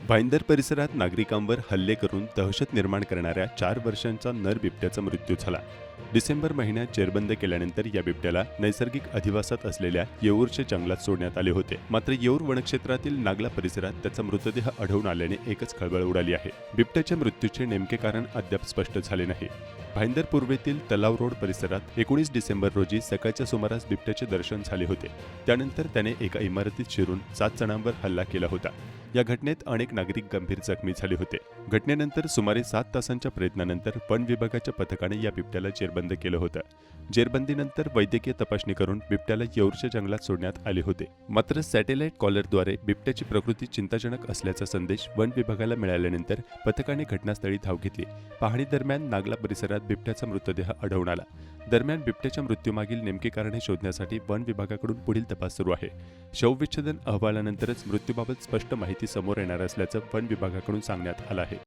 भाईंदर परिसरात नागरिकांवर हल्ले करून दहशत निर्माण करणाऱ्या 4 वर्षांचा नर बिबट्याचा मृत्यू झाला. डिसेंबर महिन्यात जेरबंद केल्यानंतर या बिबट्याला नैसर्गिक अधिवासात असलेल्या येऊरच्या जंगलात सोडण्यात आले होते. मात्र येऊर वनक्षेत्रातील नागला परिसरात त्याचा मृतदेह आढळून आल्याने एकच खळबळ उडाली आहे. बिबट्याच्या मृत्यूचे नेमके कारण अद्याप स्पष्ट झाले नाही. भाईंदर पूर्वेतील तलाव रोड परिसरात 19 डिसेंबर रोजी सकाळच्या सुमारास बिबट्याचे दर्शन झाले होते. त्यानंतर त्याने एका इमारतीत शिरून 7 जणांवर हल्ला केला होता. या घटनेत अनेक नागरिक गंभीर जखमी झाले होते. घटनेनंतर सुमारे 7 तासांच्या प्रयत्नानंतर वन विभागाच्या पथकाने या बिबट्याला जेरबंद केलं होतं. जेरबंदीनंतर वैद्यकीय तपासणी करून बिबट्याला येऊरच्या जंगलात सोडण्यात आले होते. मात्र सॅटेलाइट कॉलरद्वारे बिबट्याची प्रकृती चिंताजनक असल्याचा संदेश वन विभागाला मिळाल्यानंतर पथकाने घटनास्थळी धाव घेतली. पाहणी दरम्यान नागला परिसरात बिबट्याचा मृतदेह आढळून आला. दरम्यान बिबट्याच्या मृत्यूमागील नेमके कारणे शोधण्यासाठी वन विभागाकडून पुढील तपास सुरू आहे. शवविच्छेदन अहवालानंतरच मृत्यूबाबत स्पष्ट माहिती समोर येणार असल्याचं वन विभागाकडून सांगण्यात आलं आहे.